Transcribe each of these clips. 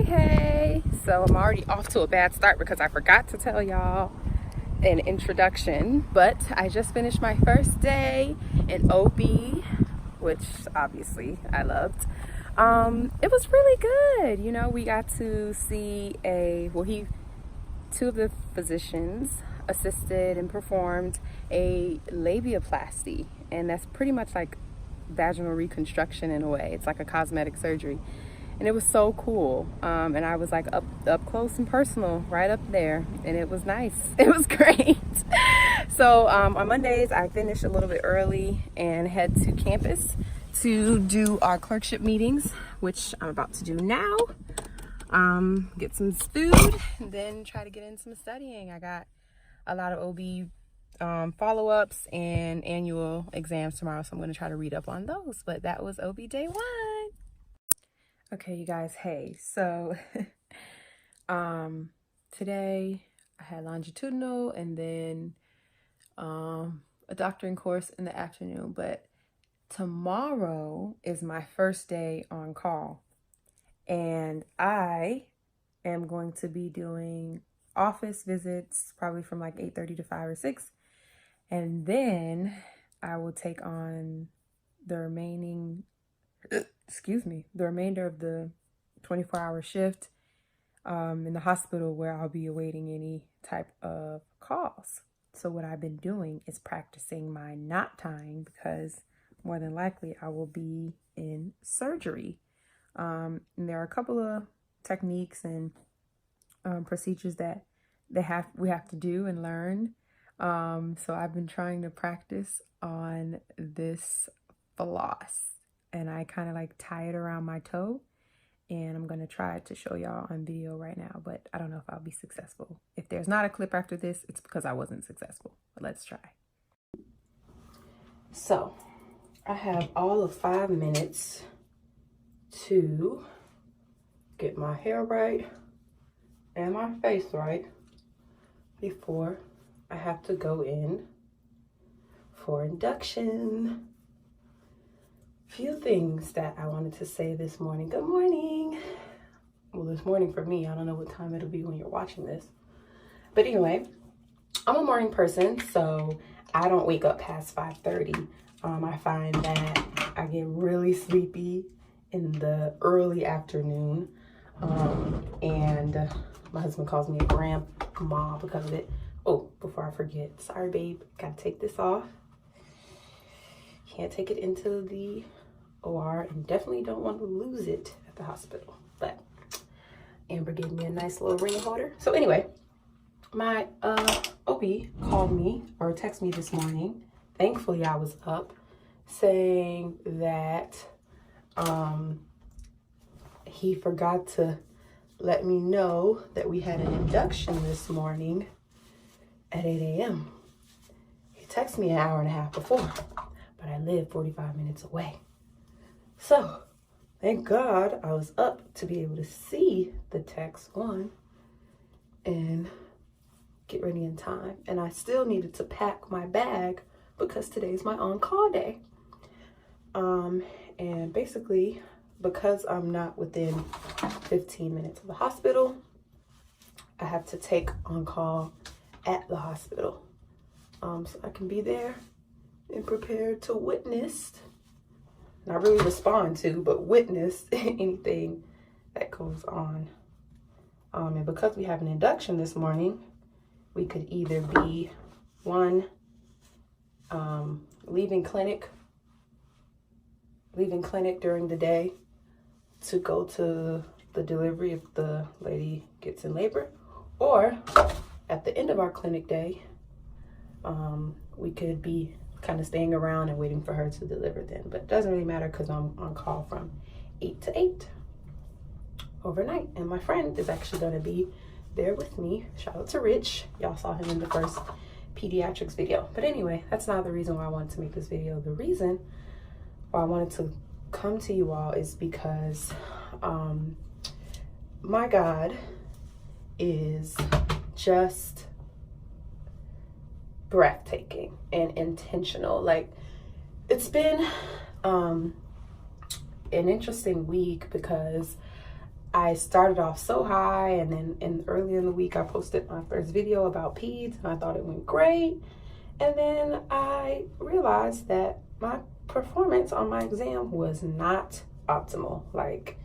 Hey, so I'm already off to a bad start because I forgot to tell y'all an introduction, but I just finished my first day in OB, which obviously I loved. It was really good. You know, we got to see two of the physicians assisted and performed a labiaplasty, and that's pretty much like vaginal reconstruction in a way. It's like a cosmetic surgery. And it was so cool. And I was like up close and personal right up there. And it was nice. It was great. So on Mondays, I finish a little bit early and head to campus to do our clerkship meetings, which I'm about to do now. Get some food and then try to get in some studying. I got a lot of OB follow-ups and annual exams tomorrow, so I'm going to try to read up on those. But that was OB day 1. Okay, you guys, hey, so today I had longitudinal and then a doctoring course in the afternoon, but tomorrow is my first day on call, and I am going to be doing office visits probably from like 8:30 to 5 or 6, and then I will take on the remainder of the 24-hour shift in the hospital, where I'll be awaiting any type of calls. So what I've been doing is practicing my not tying, because more than likely I will be in surgery. And there are a couple of techniques and procedures that we have to do and learn. So I've been trying to practice on this floss, and I kind of like tie it around my toe, and I'm going to try to show y'all on video right now, but I don't know if I'll be successful. If there's not a clip after this, it's because I wasn't successful, but let's try. So I have all of 5 minutes to get my hair right and my face right before I have to go in for induction. Few things that I wanted to say this morning. Good morning. Well, this morning for me. I don't know what time it'll be when you're watching this. But anyway, I'm a morning person, so I don't wake up past 5:30. I find that I get really sleepy in the early afternoon. And my husband calls me a grandma because of it. Oh, before I forget, sorry babe, gotta take this off. Can't take it into the OR, and definitely don't want to lose it at the hospital. But Amber gave me a nice little ring holder. So anyway, my OB called me or texted me this morning. Thankfully I was up, saying that he forgot to let me know that we had an induction this morning at 8 a.m. He texted me an hour and a half before, but I live 45 minutes away. So thank God I was up to be able to see the text one and get ready in time. And I still needed to pack my bag because today's my on-call day. And basically, because I'm not within 15 minutes of the hospital, I have to take on-call at the hospital. So I can be there and prepared to witness, not really respond to, but witness anything that goes on. And because we have an induction this morning, we could either be one, leaving clinic during the day to go to the delivery if the lady gets in labor, or at the end of our clinic day, we could be kind of staying around and waiting for her to deliver then. But it doesn't really matter because I'm on call from 8 to 8 overnight, and my friend is actually going to be there with me. Shout out to Rich. Y'all saw him in the first pediatrics video. But anyway, that's not the reason why I wanted to make this video. The reason why I wanted to come to you all is because my God is just breathtaking and intentional. Like, it's been an interesting week because I started off so high, and then early in the week I posted my first video about peds, and I thought it went great. And then I realized that my performance on my exam was not optimal. Like,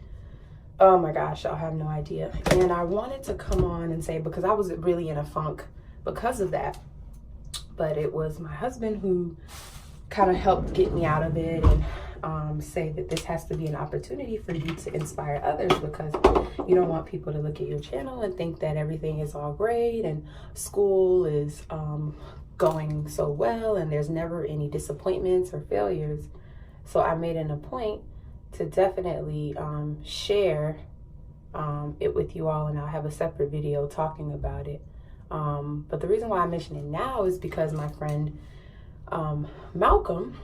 oh my gosh, y'all have no idea. And I wanted to come on and say, because I was really in a funk because of that, but it was my husband who kind of helped get me out of it, and say that this has to be an opportunity for you to inspire others, because you don't want people to look at your channel and think that everything is all great and school is going so well and there's never any disappointments or failures. So I made it a point to definitely share it with you all, and I'll have a separate video talking about it. But the reason why I mention it now is because my friend Malcolm,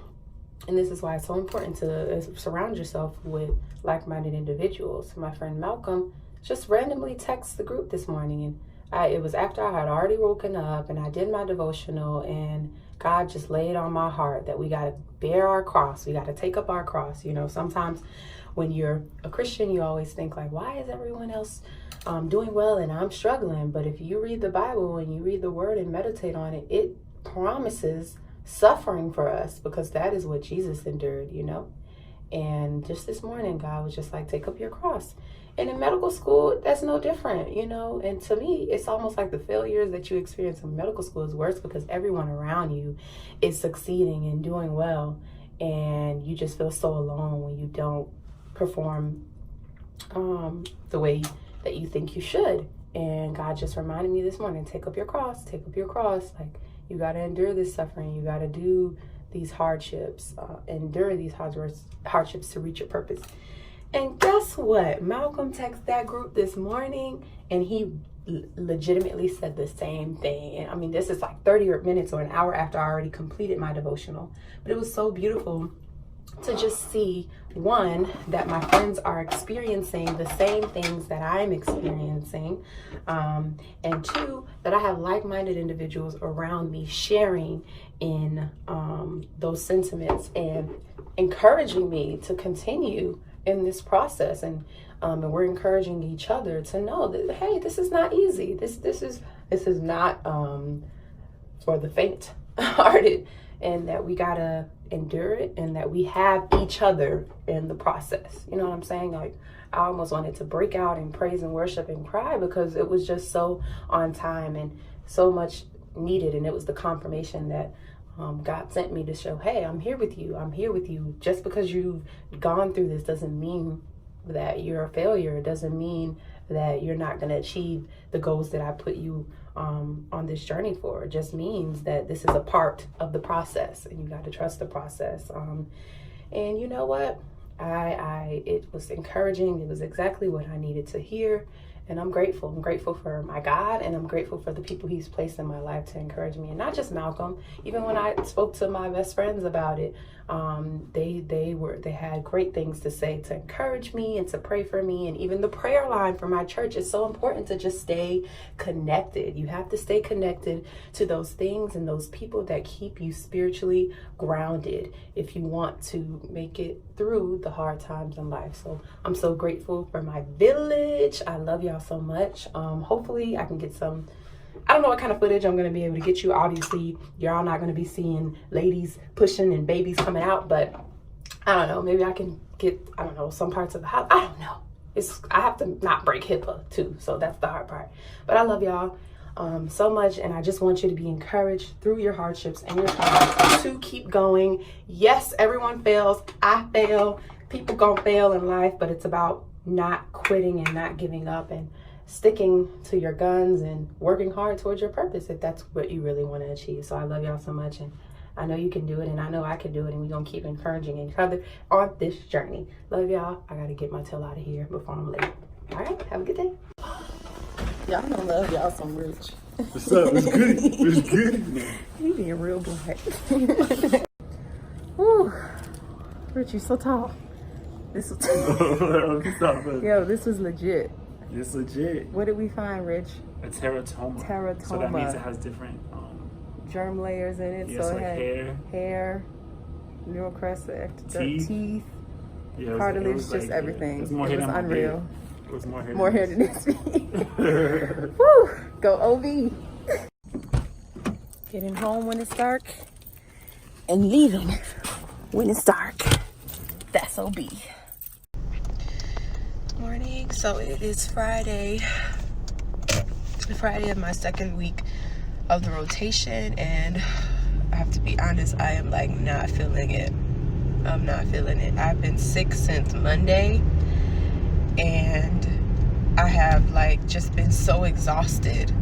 and this is why it's so important to surround yourself with like-minded individuals. My friend Malcolm just randomly texted the group this morning, and it was after I had already woken up and I did my devotional, and God just laid on my heart that we got to bear our cross. We got to take up our cross. You know, sometimes when you're a Christian, you always think like, why is everyone else doing well and I'm struggling? But if you read the Bible and you read the word and meditate on it, it promises suffering for us, because that is what Jesus endured, you know. And just this morning, God was just like, take up your cross. And in medical school, that's no different, you know. And to me, it's almost like the failures that you experience in medical school is worse, because everyone around you is succeeding and doing well, and you just feel so alone when you don't perform the way that you think you should. And God just reminded me this morning, take up your cross, take up your cross. Like, you got to endure this suffering. You got to do these hardships, endure these hardships to reach your purpose. And guess what? Malcolm texted that group this morning, and he legitimately said the same thing. And I mean, this is like 30 minutes or an hour after I already completed my devotional. But it was so beautiful to just see, one, that my friends are experiencing the same things that I'm experiencing, and two, that I have like-minded individuals around me sharing in those sentiments and encouraging me to continue in this process. And we're encouraging each other to know that, hey, this is not easy. This is not for the faint-hearted, and that we gotta endure it, and that we have each other in the process. You know what I'm saying? Like, I almost wanted to break out in praise and worship and cry, because it was just so on time and so much needed. And it was the confirmation that God sent me to show, hey, I'm here with you. I'm here with you. Just because you've gone through this doesn't mean that you're a failure. It doesn't mean that you're not going to achieve the goals that I put you on this journey for. It just means that this is a part of the process, and you got to trust the process. And you know what? It was encouraging. It was exactly what I needed to hear. And I'm grateful. I'm grateful for my God, and I'm grateful for the people he's placed in my life to encourage me. And not just Malcolm. Even when I spoke to my best friends about it, they had great things to say to encourage me and to pray for me. And even the prayer line for my church is so important, to just stay connected. You have to stay connected to those things and those people that keep you spiritually grounded if you want to make it through the hard times in life. So I'm so grateful for my village. I love y'all so much. Hopefully I can get some, I don't know what kind of footage I'm going to be able to get you. Obviously, y'all not going to be seeing ladies pushing and babies coming out, but I don't know. Maybe I can get, I don't know, some parts of the house. I don't know. I have to not break HIPAA too, so that's the hard part. But I love y'all so much, and I just want you to be encouraged through your hardships and your trials to keep going. Yes, everyone fails. I fail. People gonna fail in life, but it's about not quitting and not giving up, and sticking to your guns and working hard towards your purpose if that's what you really want to achieve. So I love y'all so much, and I know you can do it, and I know I can do it, and we're going to keep encouraging each other on this journey. Love y'all. I got to get my tail out of here before I'm late. All right, have a good day. Y'all know love y'all some Rich. What's up? It's good. It's good. You being real black. Woo. Rich, you so tall. This was Yo, this was legit. It's legit. What did we find, Rich? A teratoma. Teratoma. So that means it has different germ layers in it. Yeah, so it's it like had hair, neural crest, teeth, Yeah, cartilage, it was just like, everything. It was more it hidden was unreal. With more hair. More hair than this. Woo! Go OB. Getting home when it's dark and leaving when it's dark. That's OB. Morning. So it is Friday. The Friday of my second week of the rotation, and I have to be honest, I am like not feeling it. I'm not feeling it. I've been sick since Monday, and I have like just been so exhausted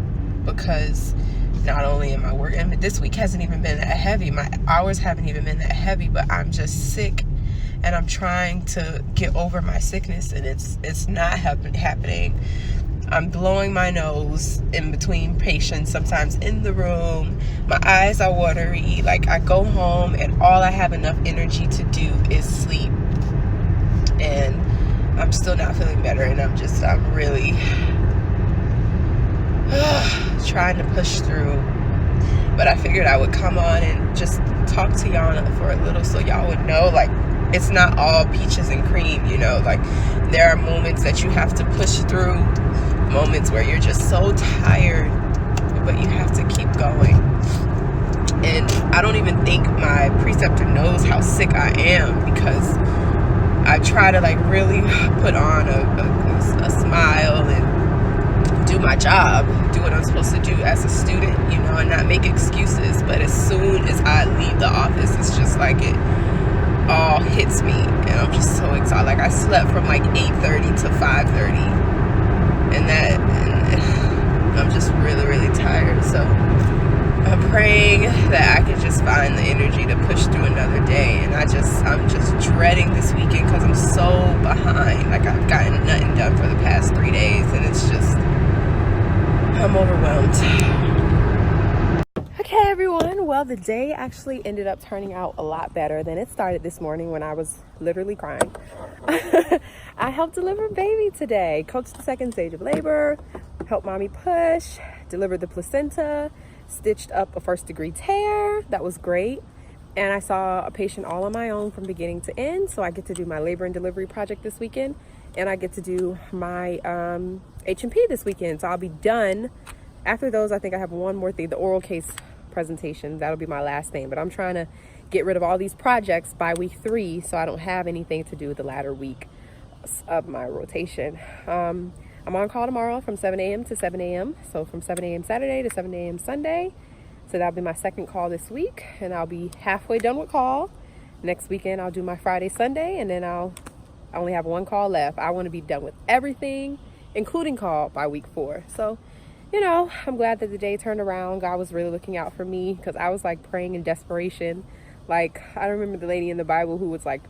because not only am I working, but this week hasn't even been that heavy. My hours haven't even been that heavy, but I'm just sick, and I'm trying to get over my sickness, and it's not happening. I'm blowing my nose in between patients, sometimes in the room. My eyes are watery. Like, I go home and all I have enough energy to do is sleep. And I'm still not feeling better, and I'm really trying to push through. But I figured I would come on and just talk to y'all for a little so y'all would know, like, it's not all peaches and cream, you know. Like, there are moments that you have to push through, moments where you're just so tired, but you have to keep going. And I don't even think my preceptor knows how sick I am, because I try to like really put on a smile and do my job, do what I'm supposed to do as a student, you know, and not make excuses. But as soon as I leave the office, it's just like it all hits me, and I'm just so exhausted. Like, I slept from like 8:30 to 5:30. And I'm just really tired. So I'm praying that I can just find the energy to push through another day. And I'm just dreading this weekend because I'm so behind. Like, I've gotten nothing done for the past 3 days, and it's just, I'm overwhelmed. Okay, everyone. Well, the day actually ended up turning out a lot better than it started this morning when I was literally crying. I helped deliver baby today, coached the second stage of labor, helped mommy push, delivered the placenta, stitched up a first-degree tear. That was great. And I saw a patient all on my own from beginning to end, so I get to do my labor and delivery project this weekend, and I get to do my H&P this weekend. So I'll be done. After those, I think I have one more thing, the oral case presentation. That'll be my last thing, but I'm trying to get rid of all these projects by week 3 so I don't have anything to do with the latter week of my rotation. I'm on call tomorrow from 7 a.m. to 7 a.m. So from 7 a.m. Saturday to 7 a.m. Sunday. So that'll be my second call this week, and I'll be halfway done with call. Next weekend I'll do my Friday, Sunday, and then I only have one call left. I want to be done with everything, including call, by week 4. So, you know, I'm glad that the day turned around. God was really looking out for me, because I was like praying in desperation. Like, I remember the lady in the Bible who was like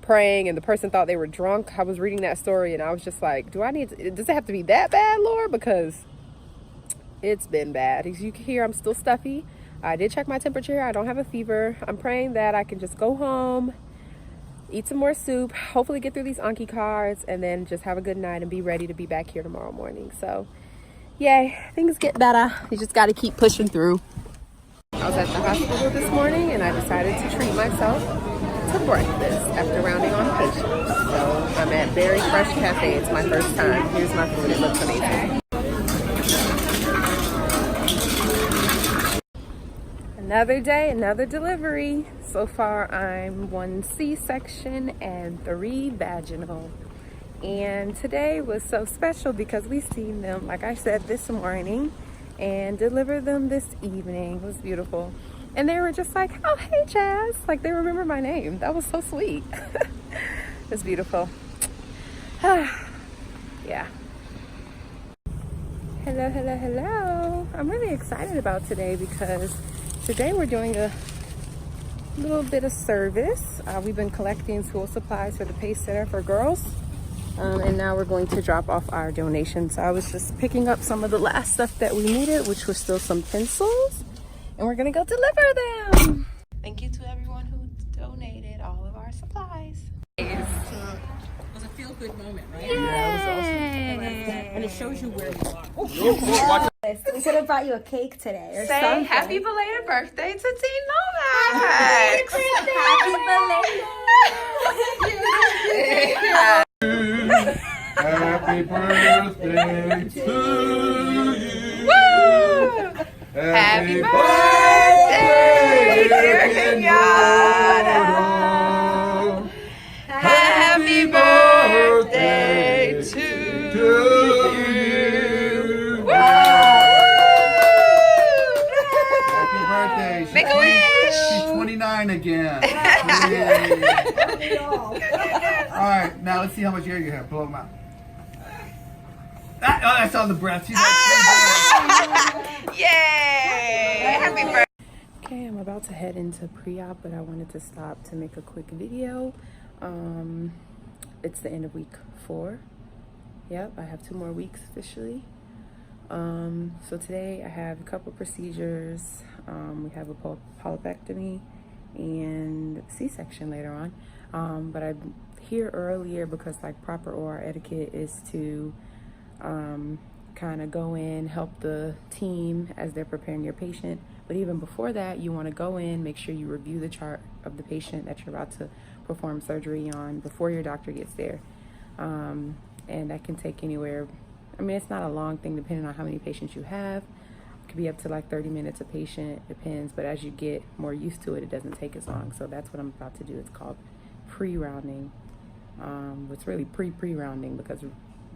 praying and the person thought they were drunk. I was reading that story and I was just like, does it have to be that bad, Lord? Because it's been bad. As you can hear, I'm still stuffy. I did check my temperature. I don't have a fever. I'm praying that I can just go home, eat some more soup, hopefully get through these Anki cards, and then just have a good night and be ready to be back here tomorrow morning. So yay, things get better. You just got to keep pushing through. I was at the hospital this morning and I decided to treat myself to breakfast after rounding on patients. So I'm at Berry Fresh Cafe. It's my first time. Here's my food. It looks amazing. Another day, another delivery. So far I'm 1 C-section and 3 vaginal. And today was so special because we seen them, like I said, this morning and delivered them this evening. It was beautiful. And they were just like, oh, hey, Jazz. Like, they remember my name. That was so sweet. It was beautiful. Yeah. Hello. I'm really excited about today because today we're doing a little bit of service. We've been collecting school supplies for the PACE Center for girls. And now we're going to drop off our donations. So I was just picking up some of the last stuff that we needed, which was still some pencils. And we're gonna go deliver them. Thank you to everyone who donated all of our supplies. It was a feel-good moment, right? Yeah, it was And it shows you where you are. We could have brought you a cake today or Say something. happy belated birthday to T Lomax. Happy belated. Happy birthday to you. Woo! Happy birthday, dear Kenyatta. Happy birthday to you. Woo! Happy birthday. Make a wish. She's 29 again. Yay. All right, now let's see how much air you have. Blow them out. I saw the breath. She's like, Yay! Happy birthday. Okay, I'm about to head into pre-op, but I wanted to stop to make a quick video. It's the end of week 4. Yep, I have 2 more weeks officially. So today I have a couple procedures. We have a polypectomy and C-section later on. But I'm here earlier because like proper OR etiquette is to kind of go in, help the team as they're preparing your patient. But even before that, you want to go in, make sure you review the chart of the patient that you're about to perform surgery on before your doctor gets there. And that can take anywhere, I mean, it's not a long thing depending on how many patients you have. It could be up to like 30 minutes a patient, depends. But as you get more used to it, it doesn't take as long. So that's what I'm about to do. It's called pre-rounding. It's really pre-rounding because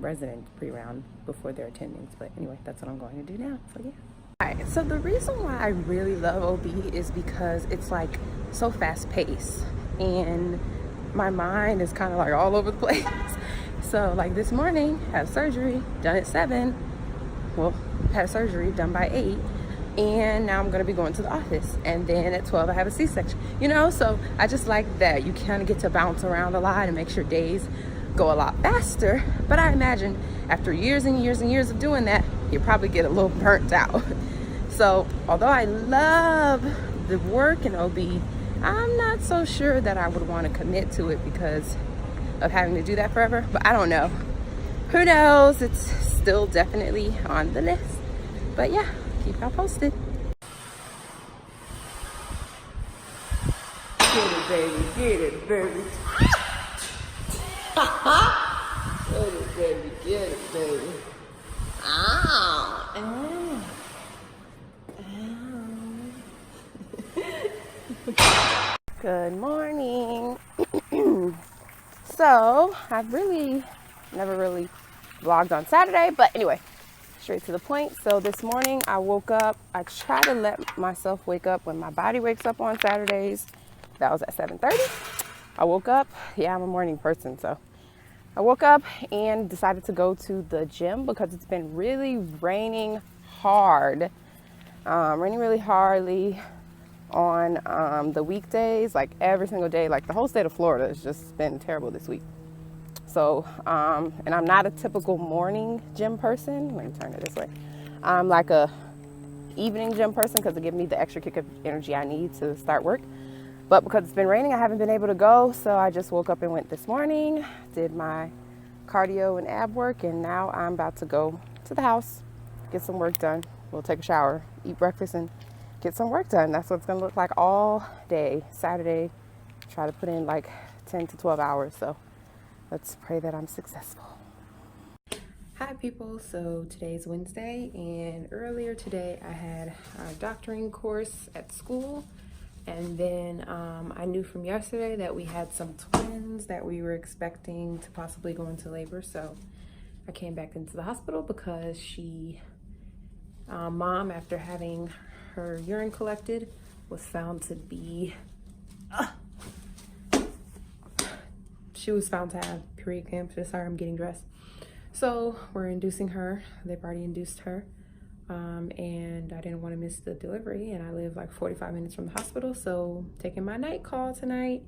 residents pre-round before their attendings. But anyway, that's what I'm going to do now. So yeah. Alright, so the reason why I really love OB is because it's like so fast paced and my mind is kind of like all over the place. So like this morning, had surgery, done at 7. Well, had surgery done by 8. And now I'm gonna be going to the office. And then at 12, I have a C-section. You know, so I just like that. You kind of get to bounce around a lot and make sure days go a lot faster. But I imagine after years and years and years of doing that, you probably get a little burnt out. So although I love the work in OB, I'm not so sure that I would want to commit to it because of having to do that forever. But I don't know. Who knows? It's still definitely on the list. But yeah, keep y'all posted. Get it, baby. Get it, baby. Get it, baby. Get it, baby. Ow. Ow. Good morning. So I've never really vlogged on Saturday, but anyway, straight to the point. So this morning I woke up. I try to let myself wake up when my body wakes up on Saturdays. That was at 7:30. I woke up. Yeah, I'm a morning person, so I woke up and decided to go to the gym because it's been really raining hard. Raining really hardly on the weekdays, like every single day. Like the whole state of Florida has just been terrible this week. So, and I'm not a typical morning gym person. Let me turn it this way. I'm like a evening gym person because it gives me the extra kick of energy I need to start work. But because it's been raining, I haven't been able to go. So I just woke up and went this morning, did my cardio and ab work, and now I'm about to go to the house, get some work done. We'll take a shower, eat breakfast, and get some work done. That's what it's gonna look like all day Saturday. Try to put in like 10 to 12 hours. So let's pray that I'm successful. Hi people, so today's Wednesday and earlier today I had a doctoring course at school, and then I knew from yesterday that we had some twins that we were expecting to possibly go into labor. So I came back into the hospital because mom, after having her urine collected, was found to be she was found to have preeclampsia. Sorry, I'm getting dressed. So we're inducing her. They've already induced her, and I didn't want to miss the delivery, and I live like 45 minutes from the hospital, so taking my night call tonight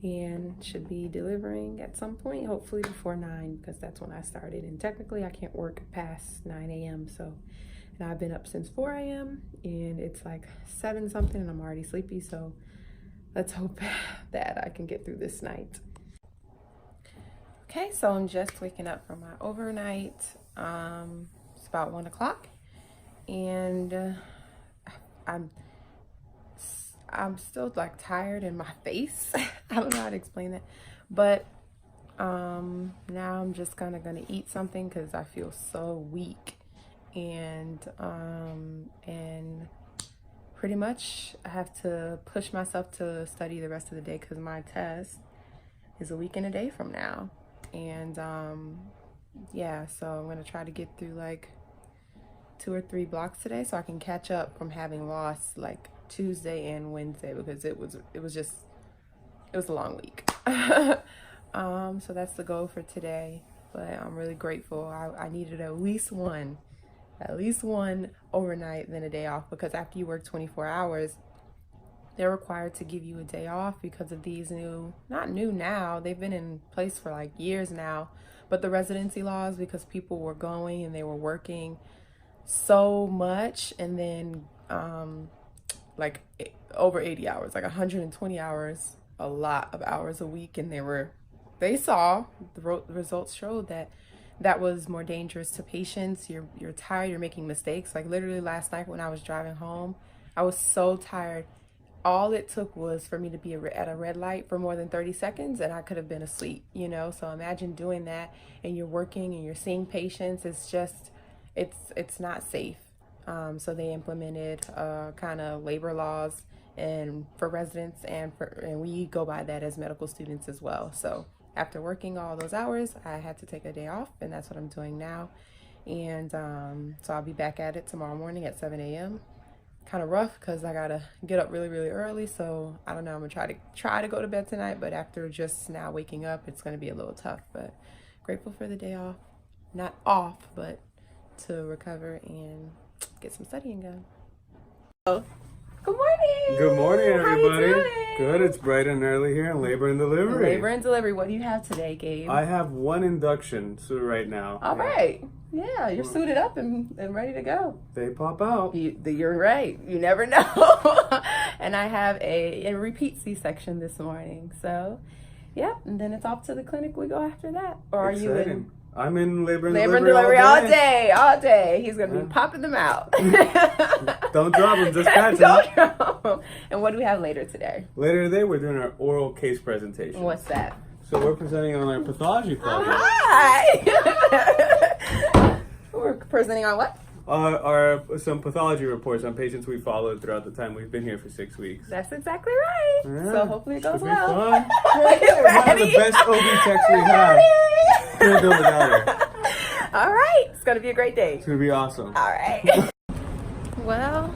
and should be delivering at some point, hopefully before 9, because that's when I started, and technically I can't work past 9 a.m. so. And I've been up since 4 a.m. and it's like 7 something and I'm already sleepy. So let's hope that I can get through this night. Okay, so I'm just waking up from my overnight. It's about 1 o'clock and I'm still like tired in my face. I don't know how to explain that, but Now I'm just kind of gonna eat something because I feel so weak, and pretty much I have to push myself to study the rest of the day because my test is a week and a day from now. And yeah, so I'm gonna try to get through like 2 or 3 blocks today so I can catch up from having lost like Tuesday and Wednesday, because it was a long week. So that's the goal for today, but I'm really grateful. I needed at least one overnight, then a day off, because after you work 24 hours, they're required to give you a day off because of these not new now, they've been in place for like years now, but the residency laws, because people were going and they were working so much, and then like over 80 hours, like 120 hours, a lot of hours a week, and they saw the results showed that was more dangerous to patients. You're tired, you're making mistakes. Like literally last night when I was driving home, I was so tired. All it took was for me to be at a red light for more than 30 seconds and I could have been asleep, you know? So imagine doing that, and you're working and you're seeing patients. It's just, it's not safe. So they implemented kind of labor laws and for residents, and we go by that as medical students as well. So after working all those hours, I had to take a day off, and that's what I'm doing now. And so I'll be back at it tomorrow morning at 7 a.m. Kind of rough because I gotta get up really, really early. So I don't know, I'm gonna try to go to bed tonight, but after just now waking up, it's gonna be a little tough. But grateful for the day off. Not off, but to recover and get some studying done. Good morning. Good morning, everybody. How you doing? Good. It's bright and early here in labor and delivery. Labor and delivery. What do you have today, Gabe? I have one induction right now. All right. Yeah, you're suited up and ready to go. They pop out. You're right. You never know. And I have a repeat C-section this morning. So, yeah. And then it's off to the clinic. We go after that. Or are you in? I'm in labor and delivery all day. He's going to be popping them out. Don't drop them, just catch them. Don't drop them. And what do we have later today? Later today, we're doing our oral case presentation. What's that? So we're presenting on our pathology project. Hi! We're presenting on what? Some pathology reports on patients we followed throughout the time we've been here for 6 weeks. That's exactly right. Yeah. So hopefully it goes Should be well. fun. We're one of the best OB techs we have. Can't do without her. All right. It's going to be a great day. It's going to be awesome. All right. Well,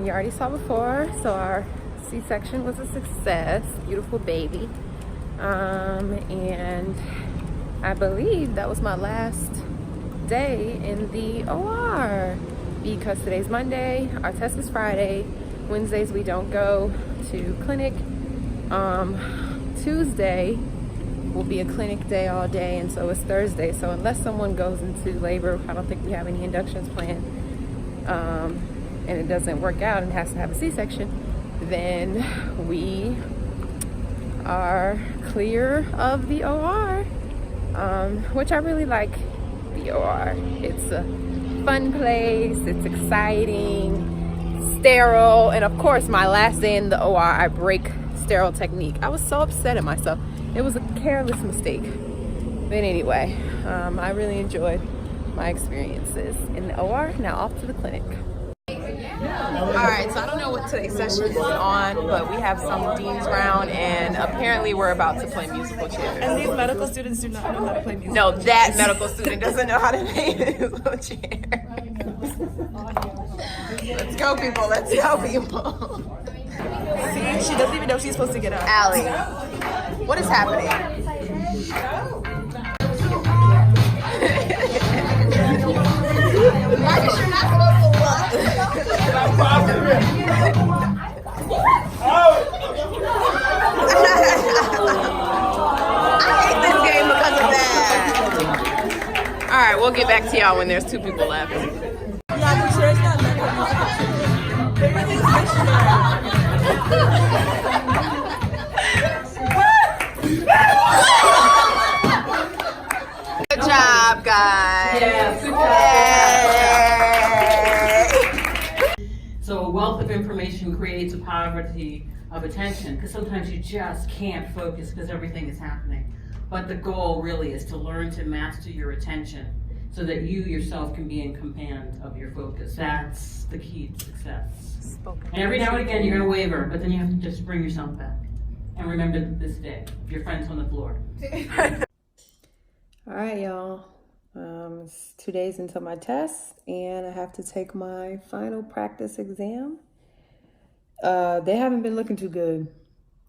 you already saw before, so our C-section was a success. Beautiful baby. And I believe that was my last day in the OR, because today's Monday, our test is Friday, Wednesdays we don't go to clinic, Tuesday will be a clinic day all day, and so it's Thursday. So unless someone goes into labor, I don't think we have any inductions planned, and it doesn't work out and has to have a C-section, then we are clear of the OR, which I really like the OR. It's a fun place, it's exciting, sterile, and of course my last day in the OR I break sterile technique. I was so upset at myself. It was a careless mistake. But anyway, I really enjoyed my experiences in the OR. Now off to the clinic. Alright, so I don't know what today's session is on, but we have some deans round, and apparently we're about to play musical chairs. And these medical students do not know how to play music. No, that medical student doesn't know how to play musical chairs. Let's go, people. Let's go, people. See, she doesn't even know she's supposed to get up. Allie, what is happening? Why is she not supposed to look? I hate this game because of that. All right, we'll get back to y'all when there's 2 people left. Yeah, the chair's not meant for music. Everything's stationary. Good job, guys. Yay. So a wealth of information creates a poverty of attention, because sometimes you just can't focus because everything is happening. But the goal really is to learn to master your attention so that you yourself can be in command of your focus. That's the key to success. And every now and again you're gonna waver, but then you have to just bring yourself back. And remember this day, your friend's on the floor. All right, y'all. It's 2 days until my test, and I have to take my final practice exam. They haven't been looking too good.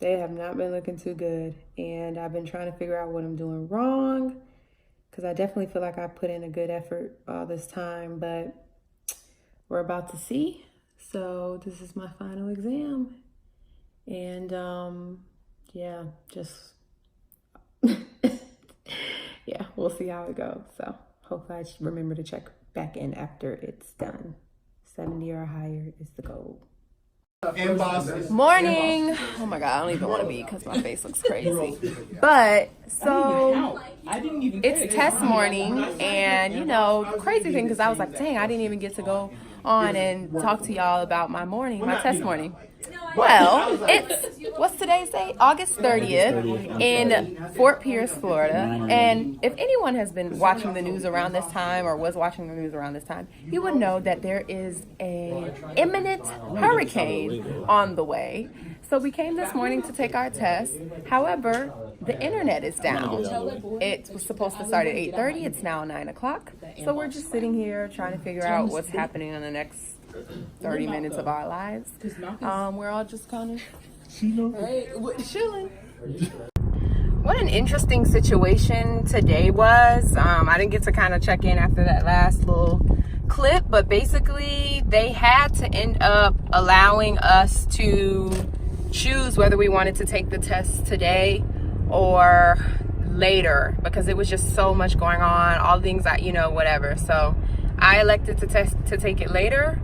They have not been looking too good, and I've been trying to figure out what I'm doing wrong, because I definitely feel like I put in a good effort all this time, but we're about to see. So this is my final exam, and yeah, just yeah, we'll see how it goes. So hopefully I just remember to check back in after it's done. 70 or higher is the goal. Morning. Oh my God, I don't even want to be because my face looks crazy. But so it's test morning, and you know, crazy thing, because I was like, dang, I didn't even get to go on and talk to y'all about my test morning. Well, it's, what's today's date? August 30th in Fort Pierce, Florida. And if anyone has been watching the news around this time, or was watching the news around this time, you would know that there is an imminent hurricane on the way. So we came this morning to take our test. However, the internet is down. It was supposed to start at 8:30. It's now 9 o'clock. So we're just sitting here trying to figure out what's happening in the next 30 minutes of our lives. We're all just kind of chilling. What an interesting situation today was. I didn't get to kind of check in after that last little clip, but basically they had to end up allowing us to choose whether we wanted to take the test today or later, because it was just so much going on, all things that, you know, whatever. So I elected to take it later.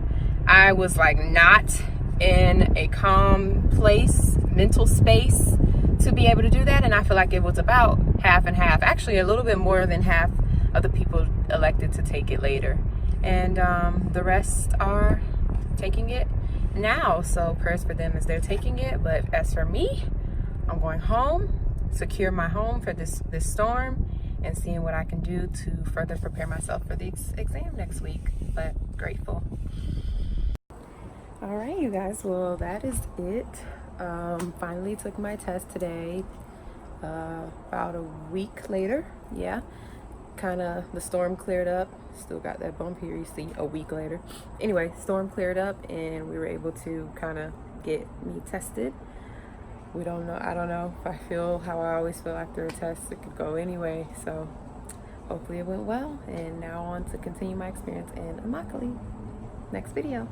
I was like not in a calm place, mental space to be able to do that, and I feel like it was about half and half. Actually, a little bit more than half of the people elected to take it later, and the rest are taking it now. So prayers for them as they're taking it. But as for me, I'm going home, secure my home for this storm, and seeing what I can do to further prepare myself for the exam next week. But grateful. All right, you guys, well, that is it. Finally took my test today, about a week later. Yeah, kind of, the storm cleared up. Still got that bump here, you see, a week later. Anyway, storm cleared up, and we were able to kind of get me tested. I don't know if I feel how I always feel after a test. It could go anyway, so hopefully it went well. And now on to continue my experience in Immokalee. Next video.